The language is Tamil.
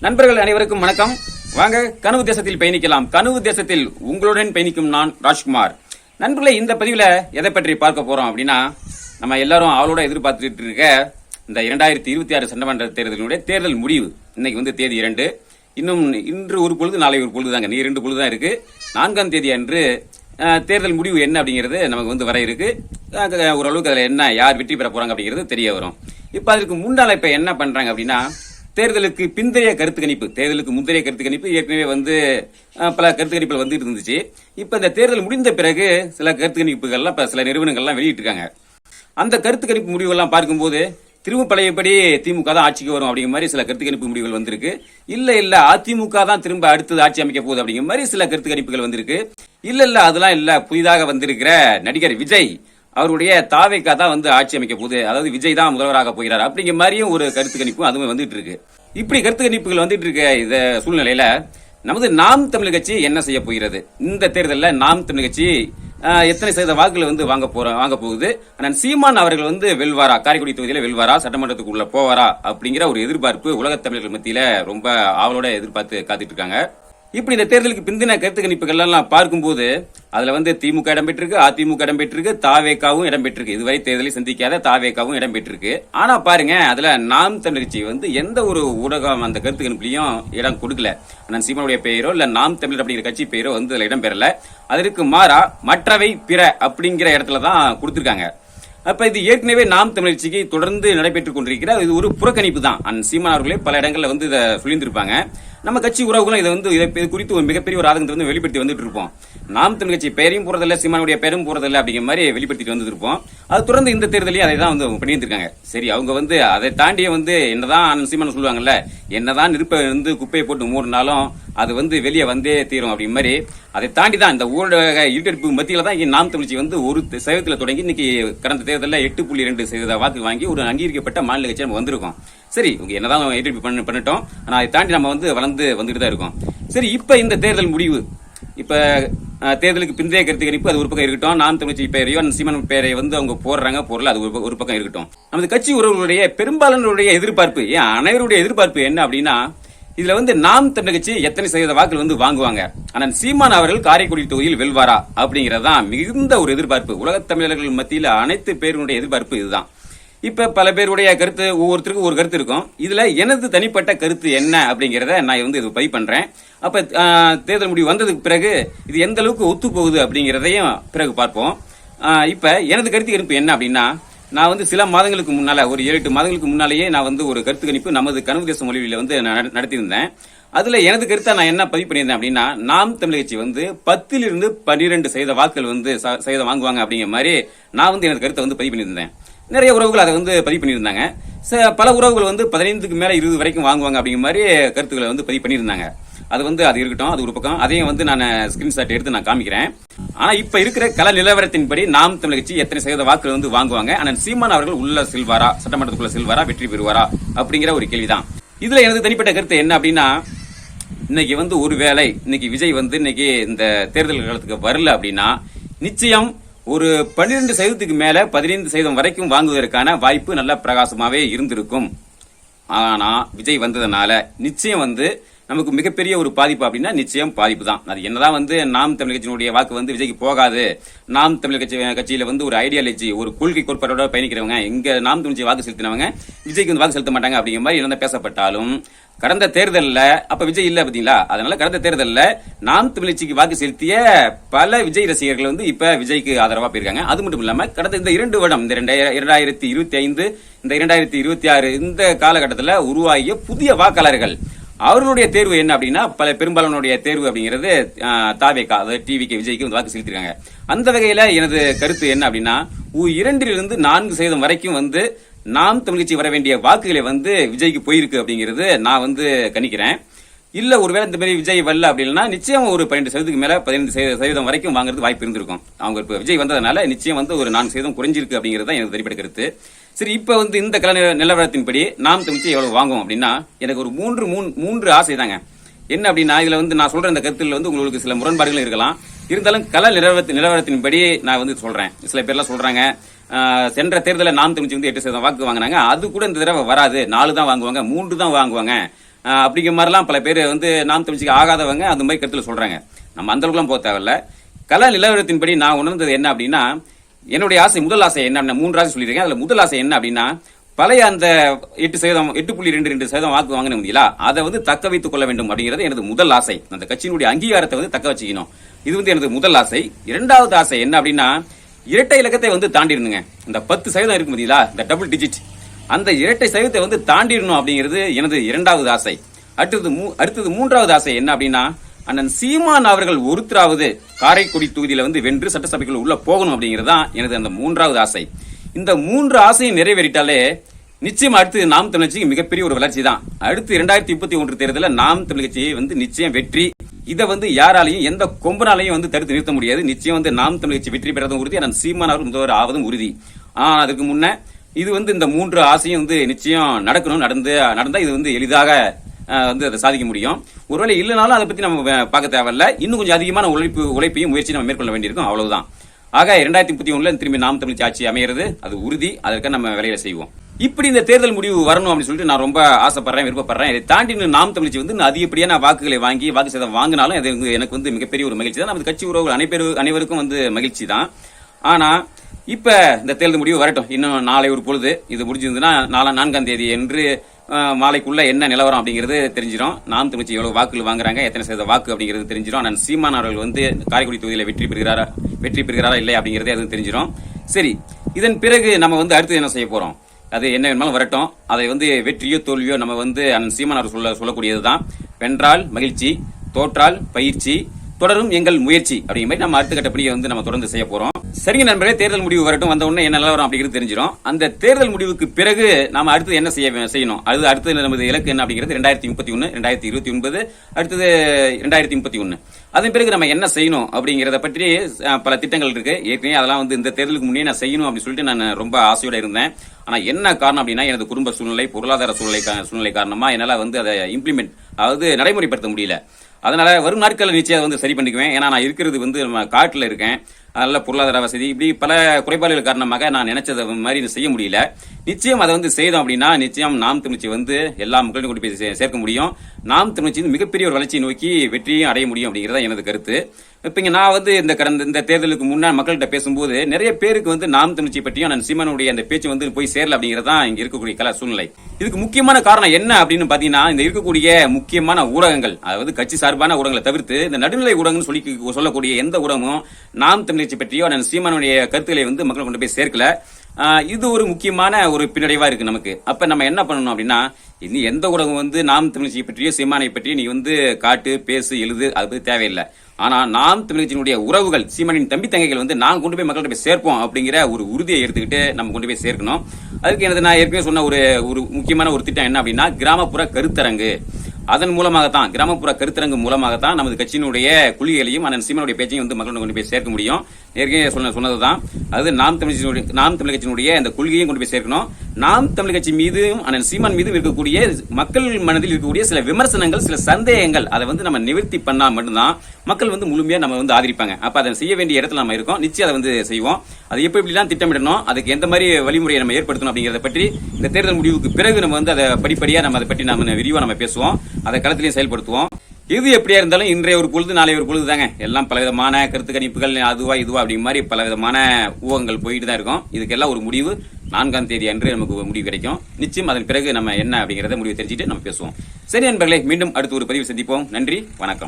நண்பர்கள் அனைவருக்கும் வணக்கம். வாங்க கனவு தேசத்தில் பயணிக்கலாம். கனவு தேசத்தில் உங்களுடன் பயணிக்கும் நான் ராஜ்குமார். நண்பர்களே, இந்த பதிவுல எதை பற்றி பார்க்க போறோம் அப்படின்னா, நம்ம எல்லாரும் அவளோட எதிர்பார்த்துட்டு இருக்க இந்த 2026 சட்டமன்ற தேர்தலினுடைய தேர்தல் முடிவு. இன்னைக்கு வந்து தேதி 2. இன்னும் இன்று ஒரு பொழுது, நாளை ஒரு பொழுது தாங்க. 2 பொழுது தான் இருக்கு. 4ஆம் தேதி அன்று தேர்தல் முடிவு என்ன அப்படிங்கிறது நமக்கு வந்து வர இருக்கு. ஓரளவுக்கு அதுல என்ன, யார் வெற்றி பெற போறாங்க அப்படிங்கிறது தெரிய வரும். இப்ப அதுக்கு முன்னால இப்ப என்ன பண்றாங்க அப்படின்னா, தேர்தலுக்கு பிந்தைய கருத்து கணிப்பு, தேர்தலுக்கு முந்தைய கருத்து கணிப்பு ஏற்கனவே வந்து பல கருத்து கணிப்புகள் வந்துட்டு இருந்துச்சு. இப்ப இந்த தேர்தல் முடிந்த பிறகு சில கருத்து கணிப்புகள்லாம் இப்ப சில நிறுவனங்கள்லாம் வெளியிட்டிருக்காங்க. அந்த கருத்து கணிப்பு முடிவுகள்லாம் பார்க்கும்போது திரும்ப பழையபடி திமுக தான் ஆட்சிக்கு வரும் அப்படிங்கிற மாதிரி சில கருத்து கணிப்பு முடிவுகள் வந்திருக்கு. இல்ல அதிமுக தான் திரும்ப அடுத்தது ஆட்சி அமைக்க போகுது அப்படிங்கிற மாதிரி சில கருத்து கணிப்புகள் வந்திருக்கு. இல்ல அதெல்லாம் இல்ல, புதிதாக வந்திருக்கிற நடிகர் விஜய் அவருடைய தாவேக்கா தான் வந்து ஆட்சி அமைக்க போகுது, அதாவது விஜய் தான் முதல்வராக போகிறார் அப்படிங்கிற மாதிரியும் ஒரு கருத்து கணிப்பும் அதுவும் வந்துட்டு இருக்கு. இப்படி கருத்து கணிப்புகள் வந்துட்டு இருக்க இந்த சூழ்நிலையில நமது நாம் தமிழ் கட்சி என்ன செய்ய போகிறது? இந்த தேர்தலில் நாம் தமிழ் கட்சி எத்தனை சதவீத வாக்குகளை வந்து வாங்க போகுது? அண்ணன் சீமான் அவர்கள் வந்து வெல்வாரா, காரைக்குடி தொகுதியில வெல்வாரா, சட்டமன்றத்துக்குள்ள போவாரா அப்படிங்கிற ஒரு எதிர்பார்ப்பு உலக தமிழர்கள் மத்தியில ரொம்ப ஆவலோட எதிர்பார்த்து காத்துட்டு இருக்காங்க. இப்படி இந்த தேர்தலுக்கு பிந்தின கருத்து கணிப்புகள் எல்லாம் பார்க்கும்போது அதுல வந்து திமுக இடம்பெற்றிருக்கு, அதிமுக இடம்பெற்றிருக்கு, தாவேக்காவும் இடம்பெற்றிருக்கு. இதுவரை தேர்தலை சந்திக்காத தாவேக்காவும் இடம்பெற்றிருக்கு. ஆனா பாருங்க, அதுல நாம் தமிழ் கட்சி வந்து எந்த ஒரு ஊடகம் அந்த கருத்து கணிப்புலையும் இடம் கொடுக்கல. அண்ணன் சீமானுடைய பெயரோ இல்ல நாம் தமிழர் அப்படிங்கிற கட்சி பெயரோ வந்து அதுல இடம்பெறல. அதற்கு மாறா மற்றவை பிற அப்படிங்கிற இடத்துலதான் கொடுத்திருக்காங்க. அப்ப இது ஏற்கனவே நாம் தமிழ் கட்சிக்கு தொடர்ந்து நடைபெற்றுக் கொண்டிருக்கிற இது ஒரு புறக்கணிப்பு தான். அண்ணன் சீமான் அவர்களே பல இடங்கள்ல வந்து இதை சொல்லியிருந்திருப்பாங்க. நம்ம கட்சி உறவுகளும் இதை வந்து இது குறித்து ஒரு மிகப்பெரிய ஒரு ஆதங்கத்தை வந்து வெளிப்படுத்தி வந்துட்டு இருப்போம். நாம் தமிழ் கட்சி பெயரையும் போறதில்ல, சீமானுடைய பெயரும் போறதில்ல அப்படிங்கிற மாதிரி வெளிப்படுத்திட்டு வந்துட்டு இருப்போம். அது தொடர்ந்து இந்த தேர்தலையும் அதை தான் வந்து பண்ணியிருக்காங்க. சரி, அவங்க வந்து அதை தாண்டிய வந்து என்னதான் சீமான் சொல்லுவாங்கல்ல, என்னதான் நெருப்பை வந்து குப்பையை போட்டு மூடினாலும் அது வந்து வெளியே வந்தே தீரும் அப்படி மாதிரி அதை தாண்டி தான் இந்த ஊடக ஈட்டெடுப்பு மத்தியில தான் நாம் தமிழ்ச்சி வந்து ஒரு சதவீதத்தில் தொடங்கி இன்னைக்கு கடந்த தேர்தலில் 8.2% வாக்கு வாங்கி ஒரு அங்கீகரிக்கப்பட்ட மாநில கட்சி நம்ம வந்திருக்கோம். சரி, இவங்க என்னதான் ஈட்டெடுப்பு பண்ணிட்டோம், ஆனா அதை தாண்டி நம்ம வந்து வளர்ந்து வந்துட்டு தான் இருக்கோம். சரி, இப்ப இந்த தேர்தல் முடிவு, இப்ப தேர்தலுக்கு பிந்தைய கருத்து கணிப்பு அது ஒரு பக்கம் இருக்கட்டும். நாம் தமிழ்ச்சி பெயரையோ சீமான் பெயரை வந்து அவங்க போடுறாங்க போறல, அது ஒரு பக்கம் இருக்கட்டும். நமது கட்சி உறவுகளுடைய பெரும்பாலானுடைய எதிர்பார்ப்பு, ஏன் அனைவருடைய எதிர்பார்ப்பு என்ன அப்படின்னா, இதுல வந்து நாம் தமிழ் கட்சி எத்தனை சதவீத வாக்குகள் வந்து வாங்குவாங்க, ஆனால் சீமான் அவர்கள் காரைக்குடி தொகுதியில் வெல்வாரா அப்படிங்கறதான் மிகுந்த ஒரு எதிர்பார்ப்பு. உலக தமிழர்கள் மத்தியில் அனைத்து பேருடைய எதிர்பார்ப்பு இதுதான். இப்ப பல பேருடைய கருத்து, ஒவ்வொருத்தருக்கும் ஒரு கருத்து இருக்கும். இதுல எனது தனிப்பட்ட கருத்து என்ன அப்படிங்கறத நான் வந்து இது பதிவு பண்றேன். அப்ப தேர்தல் முடிவு வந்ததுக்கு பிறகு இது எந்த அளவுக்கு ஒத்து போகுது அப்படிங்கறதையும் பிறகு பார்ப்போம். இப்ப எனது கருத்து கணிப்பு என்ன அப்படின்னா, நான் வந்து சில மாதங்களுக்கு முன்னால, ஒரு 7-8 மாதங்களுக்கு முன்னாலேயே நான் வந்து ஒரு கருத்து கணிப்பு நமது கனவு தேசம் மொழியில வந்து நடத்தியிருந்தேன். அதுல எனது கருத்தை நான் என்ன பதிவு பண்ணியிருந்தேன் அப்படின்னா, நாம் தமிழ் கட்சி வந்து 10 to 12% வாக்குகள் வந்து சதவீதம் வாங்குவாங்க அப்படிங்கிற மாதிரி நான் வந்து எனது கருத்தை வந்து பதிவு பண்ணியிருந்தேன். நிறைய உறவுகள் அதை வந்து பதிவு பண்ணியிருந்தாங்க. பல உறவுகள் வந்து 15க்கு மேல 20 வரைக்கும் வாங்குவாங்க அப்படிங்கிற மாதிரி கருத்துக்களை வந்து பதிவு பண்ணியிருந்தாங்க. அது வந்து அது இருக்கட்டும், அது ஒரு பக்கம். அதையும் வந்து நான் ஸ்கிரீன்ஷாட் எடுத்து நான் காமிக்கிறேன். ஆனா இப்ப இருக்கிற கள நிலவரத்தின்படி நாம் தமிழ் கட்சி எத்தனை சதவீத வாக்குகள் வந்து வாங்குவாங்க, ஆனால் சீமான் அவர்கள் உள்ள செல்வாரா, சட்டமன்றத்துக்குள்ள செல்வாரா, வெற்றி பெறுவாரா அப்படிங்கிற ஒரு கேள்விதான். இதுல எனக்கு தனிப்பட்ட கருத்து என்ன அப்படின்னா, இன்னைக்கு வந்து ஒருவேளை இன்னைக்கு விஜய் வந்து இன்னைக்கு இந்த தேர்தல் காலத்துக்கு வரல அப்படின்னா நிச்சயம் ஒரு 12% மேல 15% வரைக்கும் வாங்குவதற்கான வாய்ப்பு நல்ல பிரகாசமாவே இருந்திருக்கும். ஆனா விஜய் வந்ததுனால நிச்சயம் வந்து நமக்கு மிகப்பெரிய ஒரு பாதிப்பு அப்படின்னா நிச்சயம் பாதிப்பு தான். அது என்னதான் வந்து நாம் தமிழ் கட்சியினுடைய வாக்கு வந்து விஜய்க்கு போகாது, நாம் தமிழ் கட்சியில வந்து ஒரு ஐடியாலஜி, ஒரு கொள்கை கோட்பாட்டோட பயணிக்கிறவங்க, இங்க நாம் தமிழ் வாக்கு செலுத்தினவங்க விஜய்க்கு வந்து வாக்கு செலுத்த மாட்டாங்க அப்படிங்கிற மாதிரி என்ன பேசப்பட்டாலும், கடந்த தேர்தலில் அப்ப விஜய் இல்ல பாத்தீங்களா, அதனால கடந்த தேர்தலில் நாம் தமிழ் கட்சிக்கு வாக்கு செலுத்திய பல விஜய் ரசிகர்கள் வந்து இப்ப விஜய்க்கு ஆதரவா போயிருக்காங்க. அது மட்டும் இல்லாம கடந்த இந்த 2 வருடம், இந்த 2025 இந்த 2026 இந்த காலகட்டத்தில் உருவாகிய புதிய வாக்காளர்கள் அவர்களுடைய தேர்வு என்ன அப்படின்னா, பெரும்பாலானுடைய தேர்வு அப்படிங்கிறது தாவேகா, அதாவது டிவிக்கு விஜய்க்கு வந்து வாக்கு செலுத்திருக்காங்க. அந்த வகையில எனது கருத்து என்ன அப்படின்னா, 2 to 4% வரைக்கும் வந்து நாம் தமிழ் கட்சி வர வேண்டிய வாக்குகளை வந்து விஜய்க்கு போயிருக்கு அப்படிங்கிறது நான் வந்து கணிக்கிறேன். இல்ல ஒருவேளை இந்த மாதிரி விஜய் வரல அப்படின்னா நிச்சயம் ஒரு 12% மேல 15% வரைக்கும் வாங்குறது வாய்ப்பு இருந்திருக்கும். அவங்க இப்ப விஜய் வந்ததுனால நிச்சயம் வந்து ஒரு 4% குறைஞ்சிருக்கு அப்படிங்கிறது தான் எனக்கு தனிப்பட்ட கருத்து. சரி, இப்ப வந்து இந்த கள நிலவரத்தின்படி நாம் தமிழ்ச்சி எவ்வளவு வாங்குவோம் அப்படின்னா, எனக்கு ஒரு மூன்று ஆசை தாங்க. என்ன அப்படின்னா, இதுல வந்து நான் சொல்ற இந்த கருத்துல வந்து உங்களுக்கு சில முரண்பாடுகள் இருக்கலாம். இருந்தாலும் கள நிலவரத்தின்படி நான் வந்து சொல்றேன். சில பேர்லாம் சொல்றாங்க சென்ற தேர்தலில் நாம் தமிழ்ச்சி வந்து 8% வாக்கு வாங்கினாங்க, அது கூட இந்த தடவை வராது, 4 தான் வாங்குவாங்க, 3 தான் வாங்குவாங்க அப்படிங்கிற மாதிரிலாம் பல பேர் வந்து நாம் தமிழ்ச்சிக்கு ஆகாதவங்க அந்த மாதிரி கருத்துல சொல்றாங்க. நம்ம அந்த அளவுக்குலாம் போக தேவையில்ல. கல நிலவரத்தின்படி நான் உணர்ந்தது என்ன அப்படின்னா, என்னுடைய ஆசை, முதல் ஆசை என்ன, 3 ஆசை சொல்லியிருக்கேன். அதுல முதல் ஆசை என்ன அப்படின்னா, பழைய அந்த 8.22% வாக்கு வாங்கின முடியல, அதை வந்து தக்க வைத்துக் கொள்ள வேண்டும் அப்படிங்கிறது எனது முதல் ஆசை. அந்த கட்சியினுடைய அங்கீகாரத்தை வந்து தக்க வச்சுக்கணும். இது வந்து எனது முதல் ஆசை. இரண்டாவது ஆசை என்ன அப்படின்னா, இரட்டை இலக்கத்தை வந்து தாண்டிடணுங்க. இந்த 10% இருக்கு முடியல, இந்த டபுள் டிஜிட், அந்த இரட்டை சதவீதத்தை வந்து தாண்டிடணும் அப்படிங்கிறது எனது இரண்டாவது ஆசை. அடுத்தது மூன்றாவது ஆசை என்ன அப்படின்னா, அண்ணன் சீமான் அவர்கள் ஒருத்தராவது காரைக்குடி தொகுதியில வந்து வென்று சட்டசபைக்குள்ள உள்ள போகணும் அப்படிங்கிறது தான் எனது அந்த மூன்றாவது ஆசை. இந்த 3 ஆசையும் நிறைவேறிட்டாலே நிச்சயம் அடுத்து நாம் தமிழ் கட்சிக்கு மிகப்பெரிய ஒரு வளர்ச்சி தான். அடுத்து 2031 தேர்தலில் நாம் தமிழ் கட்சி வந்து நிச்சயம் வெற்றி. இதை வந்து யாராலையும் எந்த கொம்பனாலையும் வந்து தடுத்து நிறுத்த முடியாது. நிச்சயம் வந்து நாம் தமிழ் கட்சி வெற்றி பெறதும் உறுதி, அண்ணன் சீமான் அவர்கள் முதல்வர் ஆவதும் உறுதி. ஆனா அதுக்கு முன்ன இது வந்து இந்த 3 ஆசையும் வந்து நிச்சயம் நடக்கணும். நடந்தா இது வந்து எளிதாக வந்து அதை சாதிக்க முடியும். ஒருவேளை இல்லைனாலும் அதை பத்தி நம்ம பார்க்க தேவையில்ல. இன்னும் கொஞ்சம் அதிகமான உழைப்பையும் முயற்சி நம்ம மேற்கொள்ள வேண்டியிருக்கும். அவ்வளவுதான். ஆக 2031 திரும்பி நாம் தமிழ் ஆட்சி அமைகிறது, அது உறுதி. அதற்கு நம்ம வேலையில செய்வோம். இப்படி இந்த தேர்தல் முடிவு வரணும் அப்படின்னு சொல்லிட்டு நான் ரொம்ப ஆசைப்படுறேன், விருப்பப்படுறேன். இதை தாண்டி நாம் தமிழ்ச்சி வந்து அதிகப்படியான வாக்குகளை வாங்கி வாக்கு சதம் வாங்கினாலும் அது எனக்கு வந்து மிகப்பெரிய ஒரு மகிழ்ச்சி தான். நமது கட்சி உறவுகள் அனைவருக்கும் வந்து மகிழ்ச்சி தான். ஆனா இப்ப இந்த தேர்தல் முடிவு வரட்டும். இன்னும் நாளை ஒரு பொழுது இது முடிஞ்சிருந்ததுன்னா 4ஆம் தேதி என்று மாலைக்குள்ள என்ன நிலவரம் அப்படிங்கிறது தெரிஞ்சிடும். நாம் தமிழ்ச்சி எவ்வளவு வாக்குகள் வாங்குறாங்க, எத்தனை சதவீத வாக்கு அப்படிங்கிறது தெரிஞ்சிடும். நான் சீமான் அவர்கள் வந்து காரைக்குடி தொகுதியில வெற்றி பெறுகிறாரா இல்லை அப்படிங்கறதே அது தெரிஞ்சிடும். சரி, இதன் பிறகு நம்ம வந்து அடுத்து என்ன செய்ய போறோம், அது என்ன வேணுமாலும் வரட்டும். அதை வந்து வெற்றியோ தோல்வியோ நம்ம வந்து அண்ணன் சீமான் அவர்கள் சொல்லக்கூடியதுதான். வென்றால் மகிழ்ச்சி, தோற்றால் பயிற்சி, தொடரும் எங்கள் முயற்சி அப்படிங்கிற மாதிரி நம்ம அடுத்த கட்ட பணியை வந்து நம்ம தொடர்ந்து செய்ய போறோம். சரிங்க நண்பர்களே, தேர்தல் முடிவு வரட்டும். வந்த உடனே என்ன நிலவரம் அப்படிங்கிறது தெரிஞ்சிடும். அந்த தேர்தல் முடிவுக்கு பிறகு நாம அடுத்து என்ன செய்யணும், அடுத்து நமது இலக்கு என்ன அப்படிங்கிறது 2031, 2029, அடுத்தது 2031. அதன் பிறகு நம்ம என்ன செய்யணும் அப்படிங்கறத பற்றி பல திட்டங்கள் இருக்கு. ஏற்கனவே அதெல்லாம் வந்து இந்த தேர்தலுக்கு முன்னே நான் செய்யணும் அப்படின்னு சொல்லிட்டு நான் ரொம்ப ஆசையோட இருந்தேன். ஆனா என்ன காரணம் அப்படின்னா, எனது குடும்ப சூழ்நிலை, பொருளாதார சூழ்நிலை காரணமா என்னால வந்து அதை இம்ப்ளிமெண்ட், அதாவது நடைமுறைப்படுத்த முடியல. அதனால வரும் நாட்கள் நிச்சயம் வந்து சரி பண்ணிக்குவேன். ஏன்னா நான் இருக்கிறது வந்து நம்ம காட்டுல இருக்கேன். நல்ல பொருளாதார வசதி, இப்படி பல குறைபாடுகள் காரணமாக நான் நினைச்சதை மாதிரி செய்ய முடியல. நிச்சயம் அதை வந்து செய்தோம் அப்படின்னா நிச்சயம் நாம் தமிழ்ச்சி வந்து எல்லா மக்களையும் கொண்டு போய் சேர்க்க முடியும். நாம் தமிழ்ச்சி மிகப்பெரிய ஒரு வளர்ச்சியை நோக்கி வெற்றியும் அடைய முடியும் அப்படிங்கறத எனது கருத்து. இப்ப நான் வந்து இந்த தேர்தலுக்கு முன்னாடி மக்கள்கிட்ட பேசும்போது நிறைய பேருக்கு வந்து நாம் தமிழ்ச்சி பற்றியும் நான் சீமானுடைய அந்த பேச்சு வந்து போய் சேரல அப்படிங்கறதான் இங்க இருக்கக்கூடிய கல சூழ்நிலை. இதுக்கு முக்கியமான காரணம் என்ன அப்படின்னு பாத்தீங்கன்னா, இந்த இருக்கக்கூடிய முக்கியமான ஊடகங்கள், அதாவது கட்சி சார்பான ஊடகங்களை தவிர்த்து இந்த நடுநிலை ஊடகங்கள் சொல்லக்கூடிய எந்த ஊடகமும் நாம் தமிழ்ச்சி பற்றியோ நான் சீமானுடைய கருத்துக்களை வந்து மக்கள் கொண்டு போய் சேர்க்கல. இது ஒரு முக்கியமான ஒரு பின்னடைவா இருக்கு நமக்கு. அப்ப நம்ம என்ன பண்ணணும் அப்படின்னா, இனி எந்த ஊடகம் வந்து நாம் தமிழ்ச்சியை பற்றியோ சீமானை பற்றியோ நீ வந்து காட்டு, பேசு, எழுது, அது பத்தி தேவையில்லை. ஆனா நாம் தமிழ்ச்சியினுடைய உறவுகள், சீமானின் தம்பி தங்கைகள் வந்து நான் கொண்டு போய் மக்கள்கிட்ட போய் சேர்ப்போம் அப்படிங்கிற ஒரு உறுதியை எடுத்துக்கிட்டு நம்ம கொண்டு போய் சேர்க்கணும். அதுக்கு நான் ஏற்கனவே சொன்ன ஒரு முக்கியமான ஒரு திட்டம் என்ன அப்படின்னா, கிராமப்புற கருத்தரங்கு. அதன் மூலமாகத்தான், கிராமப்புற கருத்தரங்கு மூலமாகத்தான் நமது கட்சியினுடைய கொள்கைகளையும் அண்ணன் சீமானுடைய பேச்சையும் வந்து மக்கள் கொண்டு போய் சேர்க்க முடியும். ஏற்கனவே சொன்னதுதான். அது நாம் தமிழ் கட்சியினுடைய அந்த கொள்கையும் கொண்டு போய் சேர்க்கணும். நாம் தமிழ் கட்சி மீதும் அண்ணன் சீமான் மீதும் இருக்கக்கூடிய மக்கள் மனதில் இருக்கக்கூடிய சில விமர்சனங்கள், சில சந்தேகங்கள், அதை வந்து நம்ம நிவர்த்தி பண்ணா மட்டும்தான் மக்கள் வந்து முழுமையா நம்ம வந்து ஆதரிப்பாங்க. அப்ப அதை செய்ய வேண்டிய இடத்துல நம்ம இருக்கோம். நிச்சயம் அதை வந்து செய்வோம். அது எப்படிலாம் திட்டமிடணும், அதுக்கு எந்த மாதிரி வழிமுறையை நம்ம ஏற்படுத்தணும் அப்படிங்கறத பற்றி இந்த தேர்தல் முடிவுக்கு பிறகு நம்ம வந்து அதை படிப்படியா நம்ம அதை பற்றி நம்ம விரிவா நம்ம பேசுவோம். அதை களத்திலையும் செயல்படுத்துவோம். இது எப்படியா இருந்தாலும் இன்றைய ஒரு பொழுது, நாளை ஒரு பொழுது தாங்க. எல்லாம் பலவிதமான கருத்து கணிப்புகள், அதுவா இதுவா அப்படி மாதிரி பலவிதமான ஊகங்கள் போயிட்டு தான் இருக்கும். இதுக்கெல்லாம் ஒரு முடிவு 4ஆம் தேதி அன்று நமக்கு முடிவு கிடைக்கும். நிச்சயம் அதன் பிறகு நம்ம என்ன அப்படிங்கறத முடிவு தெரிஞ்சுட்டு நம்ம பேசுவோம். சரி நண்பர்களே, மீண்டும் அடுத்து ஒரு பதிவு சந்திப்போம். நன்றி, வணக்கம்.